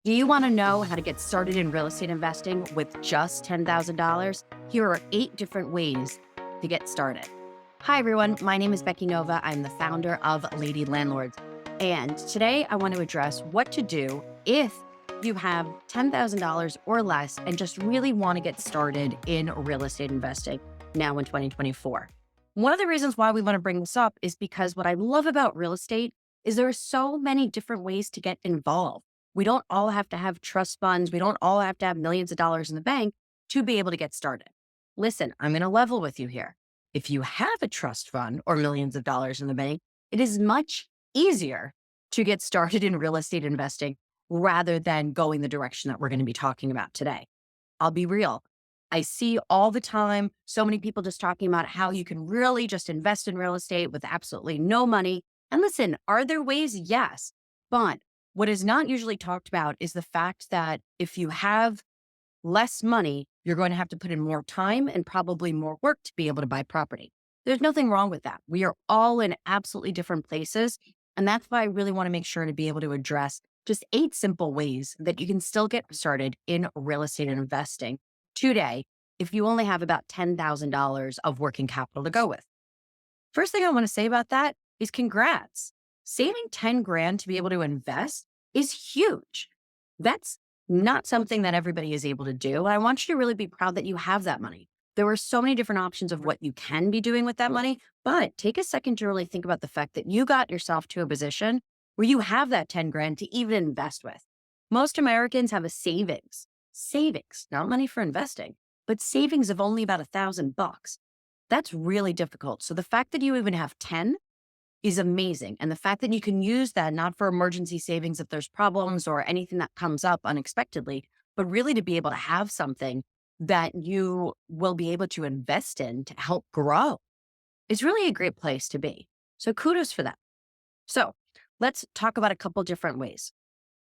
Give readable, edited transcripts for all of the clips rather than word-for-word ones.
Do you want to know how to get started in real estate investing with just $10,000? Here are 8 different ways to get started. Hi, everyone. My name is Becky Nova. I'm the founder of Lady Landlords. And today I want to address what to do if you have $10,000 or less and just really want to get started in real estate investing now in 2024. One of the reasons why we want to bring this up is because what I love about real estate is there are so many different ways to get involved. We don't all have to have trust funds. We don't all have to have millions of dollars in the bank to be able to get started. Listen, I'm going to level with you here. If you have a trust fund or millions of dollars in the bank, it is much easier to get started in real estate investing rather than going the direction that we're going to be talking about today. I'll be real. I see all the time so many people just talking about how you can really just invest in real estate with absolutely no money. And listen, are there ways? Yes. But what is not usually talked about is the fact that if you have less money, you're going to have to put in more time and probably more work to be able to buy property. There's nothing wrong with that. We are all in absolutely different places. And that's why I really want to make sure to be able to address just 8 simple ways that you can still get started in real estate and investing today if you only have about $10,000 of working capital to go with. First thing I want to say about that is congrats. Saving 10 grand to be able to invest is huge. That's not something that everybody is able to do. I want you to really be proud that you have that money. There are so many different options of what you can be doing with that money, but take a second to really think about the fact that you got yourself to a position where you have that 10 grand to even invest with. Most Americans have a savings, not money for investing, but savings of only about $1,000. That's really difficult. So the fact that you even have 10 is amazing. And the fact that you can use that not for emergency savings if there's problems or anything that comes up unexpectedly, but really to be able to have something that you will be able to invest in to help grow is really a great place to be. So kudos for that. So let's talk about a couple different ways.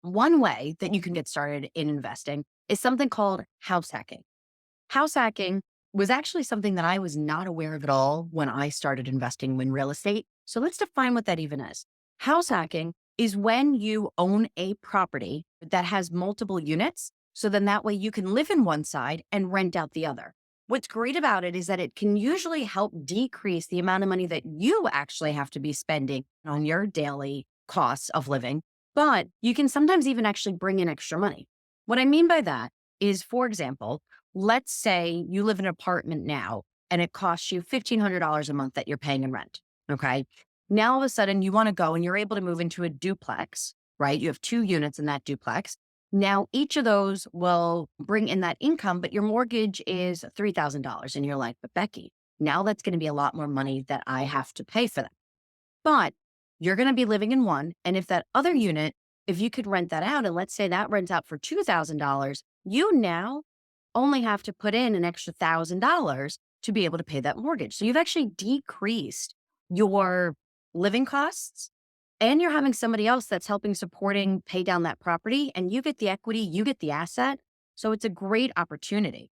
One way that you can get started in investing is something called house hacking. House hacking was actually something that I was not aware of at all when I started investing in real estate. So let's define what that even is. House hacking is when you own a property that has multiple units. So then that way you can live in one side and rent out the other. What's great about it is that it can usually help decrease the amount of money that you actually have to be spending on your daily costs of living, but you can sometimes even actually bring in extra money. What I mean by that is, for example, let's say you live in an apartment now and it costs you $1,500 a month that you're paying in rent. Okay. Now all of a sudden you want to go and you're able to move into a duplex, right? You have 2 units in that duplex. Now each of those will bring in that income, but your mortgage is $3,000. And you're like, but Becky, now that's going to be a lot more money that I have to pay for that. But you're going to be living in one. And if that other unit, if you could rent that out, and let's say that rents out for $2,000, you now only have to put in an extra $1,000 to be able to pay that mortgage. So you've actually decreased your living costs and you're having somebody else that's helping supporting pay down that property and you get the equity, you get the asset. So it's a great opportunity.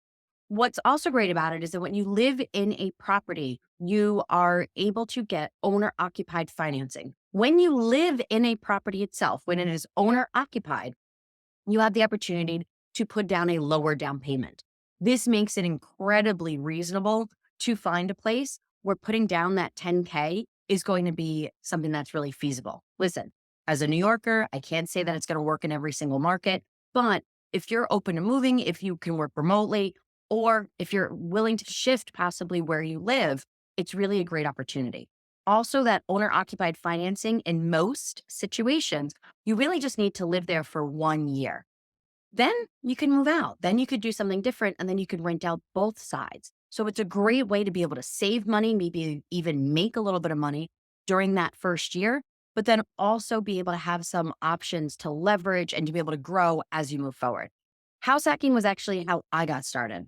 What's also great about it is that when you live in a property, you are able to get owner occupied financing. When you live in a property itself, when it is owner occupied, you have the opportunity to put down a lower down payment. This makes it incredibly reasonable to find a place where putting down that 10K is going to be something that's really feasible. Listen, as a New Yorker, I can't say that it's going to work in every single market, but if you're open to moving, if you can work remotely, or if you're willing to shift possibly where you live, it's really a great opportunity. Also, that owner occupied financing in most situations, you really just need to live there for 1 year. Then you can move out. Then you could do something different and then you could rent out both sides. So it's a great way to be able to save money, maybe even make a little bit of money during that first year, but then also be able to have some options to leverage and to be able to grow as you move forward. House hacking was actually how I got started.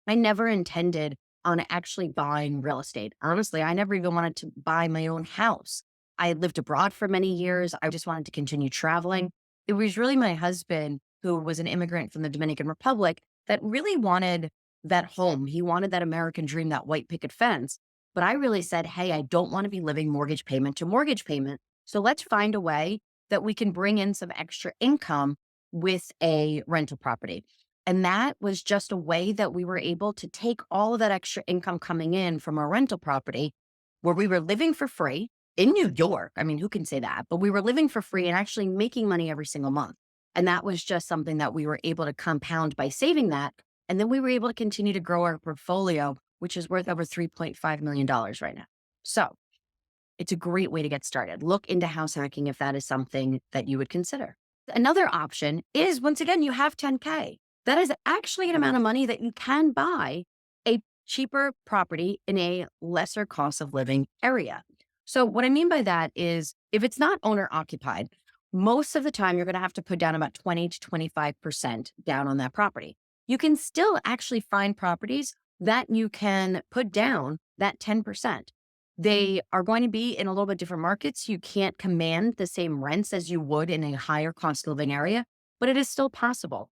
I never intended on actually buying real estate. Honestly, I never even wanted to buy my own house. I had lived abroad for many years. I just wanted to continue traveling. It was really my husband, who was an immigrant from the Dominican Republic, that really wanted that home. He wanted that American dream, that white picket fence. But I really said, hey, I don't want to be living mortgage payment to mortgage payment. So let's find a way that we can bring in some extra income with a rental property. And that was just a way that we were able to take all of that extra income coming in from our rental property, where we were living for free in New York. I mean, who can say that? But we were living for free and actually making money every single month. And that was just something that we were able to compound by saving that. And then we were able to continue to grow our portfolio, which is worth over $3.5 million right now. So it's a great way to get started. Look into house hacking if that is something that you would consider. Another option is, once again, you have 10K. That is actually an amount of money that you can buy a cheaper property in a lesser cost of living area. So what I mean by that is, if it's not owner occupied, most of the time you're going to have to put down about 20 to 25% down on that property. You can still actually find properties that you can put down that 10%. They are going to be in a little bit different markets. You can't command the same rents as you would in a higher cost of living area, but it is still possible.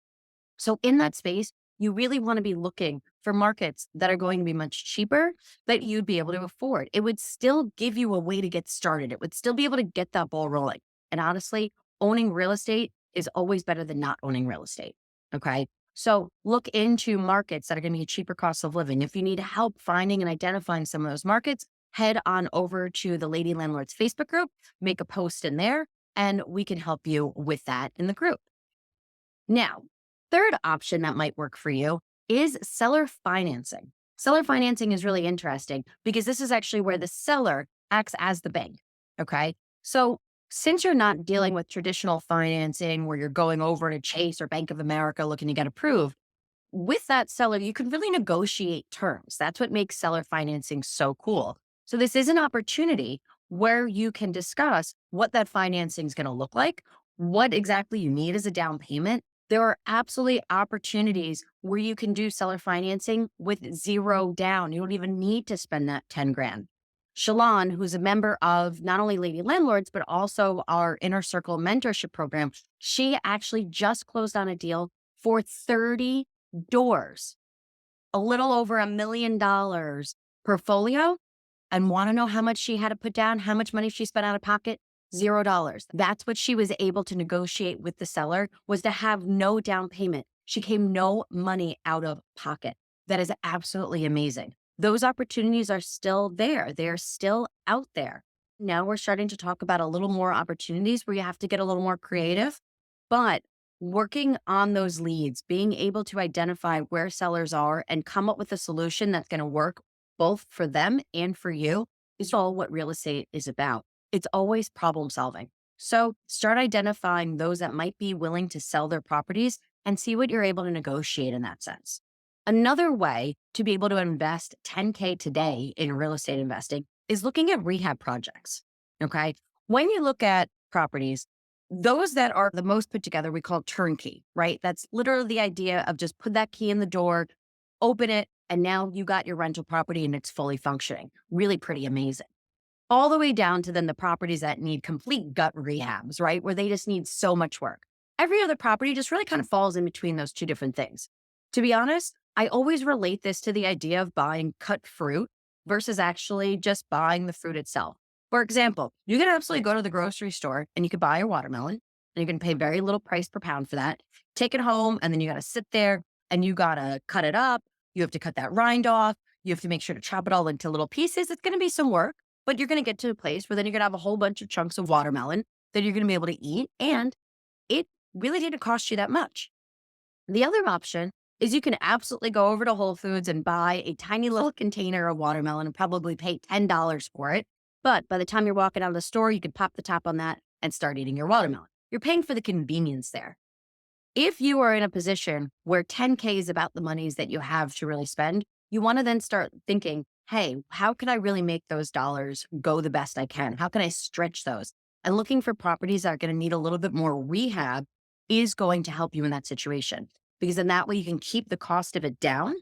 So in that space, you really want to be looking for markets that are going to be much cheaper that you'd be able to afford. It would still give you a way to get started. It would still be able to get that ball rolling. And honestly, owning real estate is always better than not owning real estate. Okay. So look into markets that are going to be a cheaper cost of living. If you need help finding and identifying some of those markets, head on over to the Lady Landlords Facebook group, make a post in there, and we can help you with that in the group. Now, third option that might work for you is seller financing. Seller financing is really interesting because this is actually where the seller acts as the bank. Okay. So since you're not dealing with traditional financing where you're going over to Chase or Bank of America looking to get approved, with that seller, you can really negotiate terms. That's what makes seller financing so cool. So this is an opportunity where you can discuss what that financing is going to look like, what exactly you need as a down payment. There are absolutely opportunities where you can do seller financing with zero down. You don't even need to spend that 10 grand. Shalon, who's a member of not only Lady Landlords, but also our Inner Circle mentorship program, she actually just closed on a deal for 30 doors, a little over $1 million portfolio. And want to know how much she had to put down, how much money she spent out of pocket? $0. That's what she was able to negotiate with the seller, was to have no down payment. She came no money out of pocket. That is absolutely amazing. Those opportunities are still there. They're still out there. Now we're starting to talk about a little more opportunities where you have to get a little more creative, but working on those leads, being able to identify where sellers are and come up with a solution that's going to work both for them and for you is all what real estate is about. It's always problem solving. So start identifying those that might be willing to sell their properties and see what you're able to negotiate in that sense. Another way to be able to invest 10K today in real estate investing is looking at rehab projects. Okay. When you look at properties, those that are the most put together, we call turnkey, right? That's literally the idea of just put that key in the door, open it, and now you got your rental property and it's fully functioning. Really pretty amazing. All the way down to then the properties that need complete gut rehabs, right? Where they just need so much work. Every other property just really kind of falls in between those two different things. To be honest, I always relate this to the idea of buying cut fruit versus actually just buying the fruit itself. For example, you can absolutely go to the grocery store and you could buy a watermelon and you can pay very little price per pound for that. Take it home and then you got to sit there and you got to cut it up. You have to cut that rind off. You have to make sure to chop it all into little pieces. It's going to be some work, but you're going to get to a place where then you're going to have a whole bunch of chunks of watermelon that you're going to be able to eat. And it really didn't cost you that much. The other option is you can absolutely go over to Whole Foods and buy a tiny little container of watermelon and probably pay $10 for it. But by the time you're walking out of the store, you can pop the top on that and start eating your watermelon. You're paying for the convenience there. If you are in a position where 10K is about the monies that you have to really spend, you want to then start thinking, hey, how can I really make those dollars go the best I can? How can I stretch those? And looking for properties that are going to need a little bit more rehab is going to help you in that situation, because in that way you can keep the cost of it down.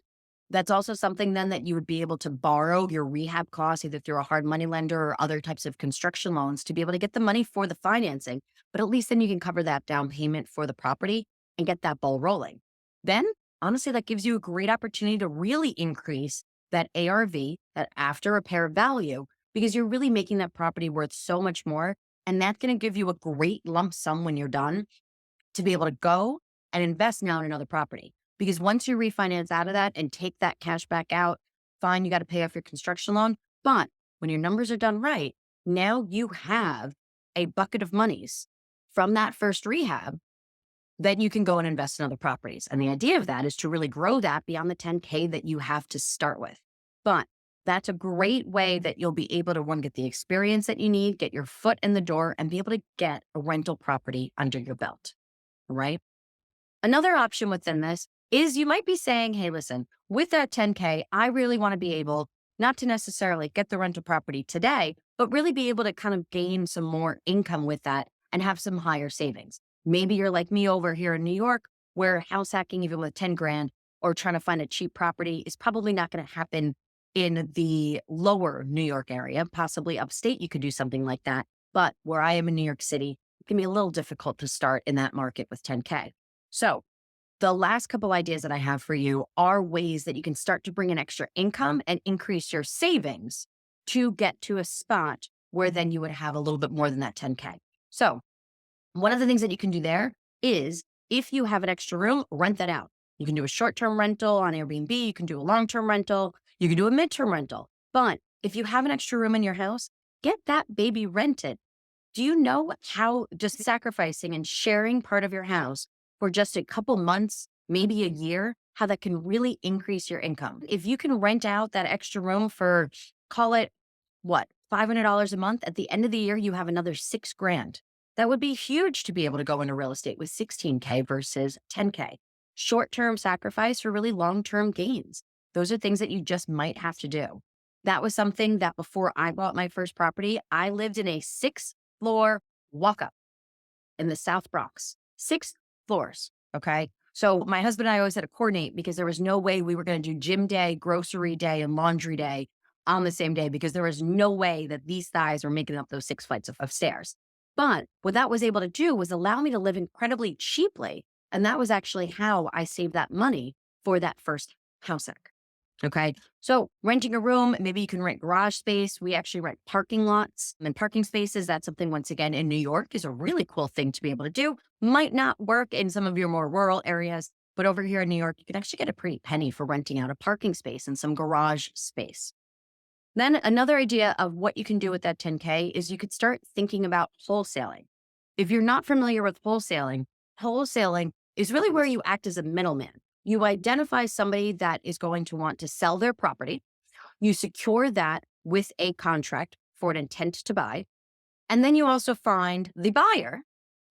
That's also something then that you would be able to borrow your rehab costs either through a hard money lender or other types of construction loans to be able to get the money for the financing. But at least then you can cover that down payment for the property and get that ball rolling. Then, honestly, that gives you a great opportunity to really increase that ARV, that after repair value, because you're really making that property worth so much more. And that's going to give you a great lump sum when you're done to be able to go and invest now in another property. Because once you refinance out of that and take that cash back out, fine, you got to pay off your construction loan. But when your numbers are done right, now you have a bucket of monies from that first rehab that you can go and invest in other properties. And the idea of that is to really grow that beyond the 10K that you have to start with. But that's a great way that you'll be able to, one, get the experience that you need, get your foot in the door, and be able to get a rental property under your belt, right? Another option within this is you might be saying, hey, listen, with that 10K, I really want to be able not to necessarily get the rental property today, but really be able to kind of gain some more income with that and have some higher savings. Maybe you're like me over here in New York, where house hacking, even with 10 grand, or trying to find a cheap property is probably not going to happen in the lower New York area. Possibly upstate, you could do something like that. But where I am in New York City, it can be a little difficult to start in that market with 10K. So the last couple ideas that I have for you are ways that you can start to bring in extra income and increase your savings to get to a spot where then you would have a little bit more than that 10K. So one of the things that you can do there is, if you have an extra room, rent that out. You can do a short-term rental on Airbnb. You can do a long-term rental. You can do a midterm rental. But if you have an extra room in your house, get that baby rented. Do you know how just sacrificing and sharing part of your house for just a couple months, maybe a year, how that can really increase your income? If you can rent out that extra room for, call it, what, $500 a month, at the end of the year, you have another 6 grand. That would be huge to be able to go into real estate with 16K versus 10K. Short-term sacrifice for really long-term gains. Those are things that you just might have to do. That was something that before I bought my first property, I lived in a 6-floor walk-up in the South Bronx. 6 floors, okay? So my husband and I always had to coordinate because there was no way we were going to do gym day, grocery day, and laundry day on the same day, because there was no way that these thighs were making up those 6 flights of stairs. But what that was able to do was allow me to live incredibly cheaply. And that was actually how I saved that money for that first house hack. Okay. So renting a room, maybe you can rent garage space. We actually rent parking lots and parking spaces. That's something, once again, in New York is a really cool thing to be able to do. Might not work in some of your more rural areas, but over here in New York, you can actually get a pretty penny for renting out a parking space and some garage space. Then another idea of what you can do with that 10K is you could start thinking about wholesaling. If you're not familiar with wholesaling is really where you act as a middleman. You identify somebody that is going to want to sell their property. You secure that with a contract for an intent to buy. And then you also find the buyer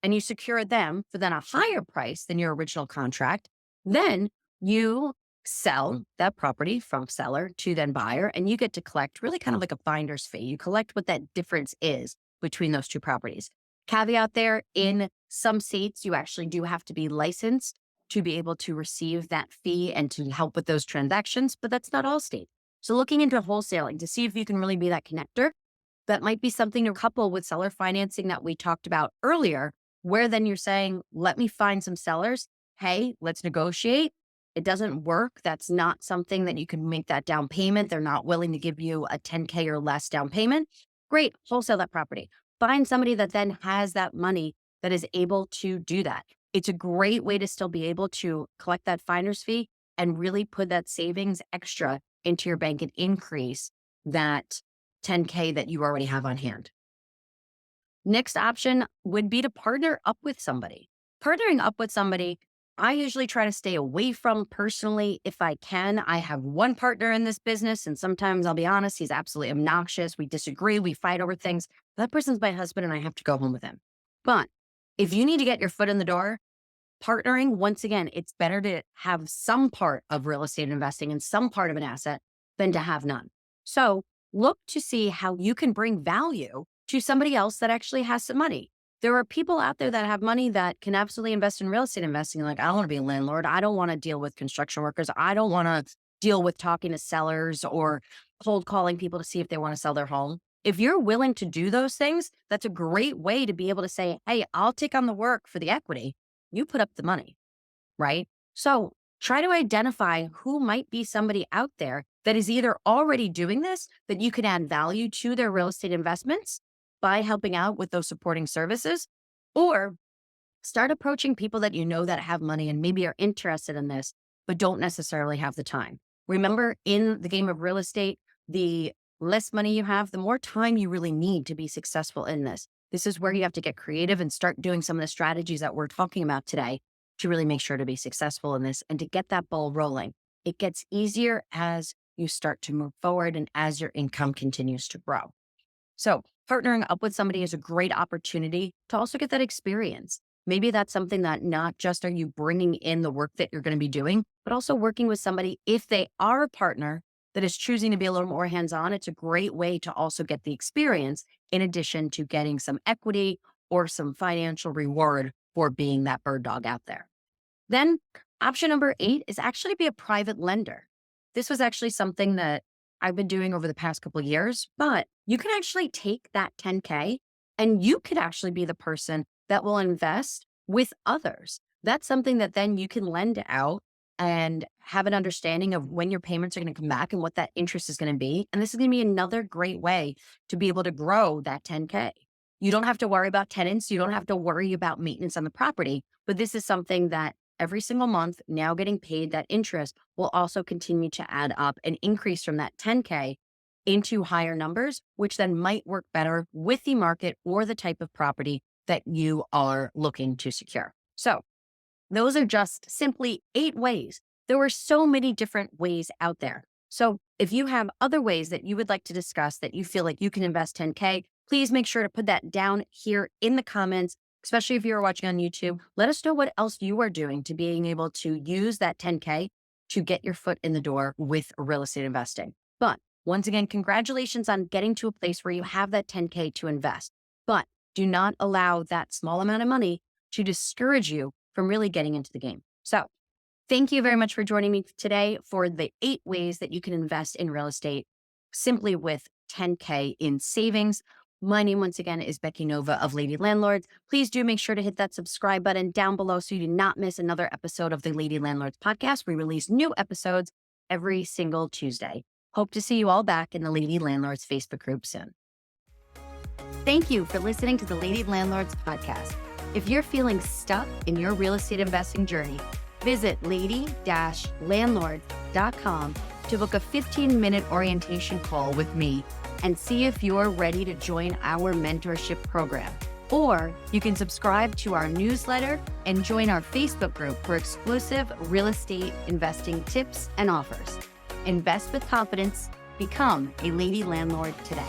and you secure them for then a higher price than your original contract. Then you sell that property from seller to then buyer, and you get to collect really kind of like a finder's fee. You collect what that difference is between those two properties. Caveat there, in some states, you actually do have to be licensed to be able to receive that fee and to help with those transactions, but that's not all states. So looking into wholesaling to see if you can really be that connector, that might be something to couple with seller financing that we talked about earlier, where then you're saying, let me find some sellers. Hey, let's negotiate. It doesn't work. That's not something that you can make that down payment. They're not willing to give you a 10K or less down payment. Great, wholesale that property. Find somebody that then has that money that is able to do that. It's a great way to still be able to collect that finder's fee and really put that savings extra into your bank and increase that 10K that you already have on hand. Next option would be to partner up with somebody. Partnering up with somebody, I usually try to stay away from personally if I can. I have one partner in this business, and sometimes I'll be honest, he's absolutely obnoxious. We disagree, we fight over things. That person's my husband, and I have to go home with him. But if you need to get your foot in the door, partnering, once again, it's better to have some part of real estate investing and some part of an asset than to have none. So look to see how you can bring value to somebody else that actually has some money. There are people out there that have money that can absolutely invest in real estate investing. Like, I don't want to be a landlord. I don't want to deal with construction workers. I don't want to deal with talking to sellers or cold calling people to see if they want to sell their home. If you're willing to do those things, that's a great way to be able to say, hey, I'll take on the work for the equity. You put up the money, right? So try to identify who might be somebody out there that is either already doing this, that you can add value to their real estate investments by helping out with those supporting services, or Start approaching people that you know that have money and maybe are interested in this, but don't necessarily have the time. Remember, in the game of real estate, the less money you have, the more time you really need to be successful in this. This is where you have to get creative and start doing some of the strategies that we're talking about today to really make sure to be successful in this and to get that ball rolling. It gets easier as you start to move forward and as your income continues to grow. So partnering up with somebody is a great opportunity to also get that experience. Maybe that's something that not just are you bringing in the work that you're going to be doing, but also working with somebody, if they are a partner that is choosing to be a little more hands-on, it's a great way to also get the experience in addition to getting some equity or some financial reward for being that bird dog out there. Then option number 8 is actually be a private lender. This was actually something that I've been doing over the past couple of years, but you can actually take that 10K and you could actually be the person that will invest with others. That's something that then you can lend out and have an understanding of when your payments are going to come back and what that interest is going to be. And this is going to be another great way to be able to grow that 10K. You don't have to worry about tenants. You don't have to worry about maintenance on the property, but this is something that every single month now getting paid, that interest will also continue to add up and increase from that 10K into higher numbers, which then might work better with the market or the type of property that you are looking to secure. So those are just simply 8 ways. There were so many different ways out there. So if you have other ways that you would like to discuss that you feel like you can invest 10K, please make sure to put that down here in the comments, especially if you're watching on YouTube. Let us know what else you are doing to being able to use that 10K to get your foot in the door with real estate investing. But once again, congratulations on getting to a place where you have that 10K to invest. But do not allow that small amount of money to discourage you from really getting into the game. So thank you very much for joining me today for the 8 ways that you can invest in real estate simply with 10K in savings. My name once again is Becky Nova of Lady Landlords. Please do make sure to hit that subscribe button down below so you do not miss another episode of the Lady Landlords Podcast. We release new episodes every single Tuesday. Hope to see you all back in the Lady Landlords Facebook group soon. Thank you for listening to the Lady Landlords Podcast. If you're feeling stuck in your real estate investing journey, visit lady-landlords.com to book a 15-minute orientation call with me and see if you're ready to join our mentorship program. Or you can subscribe to our newsletter and join our Facebook group for exclusive real estate investing tips and offers. Invest with confidence. Become a Lady Landlord today.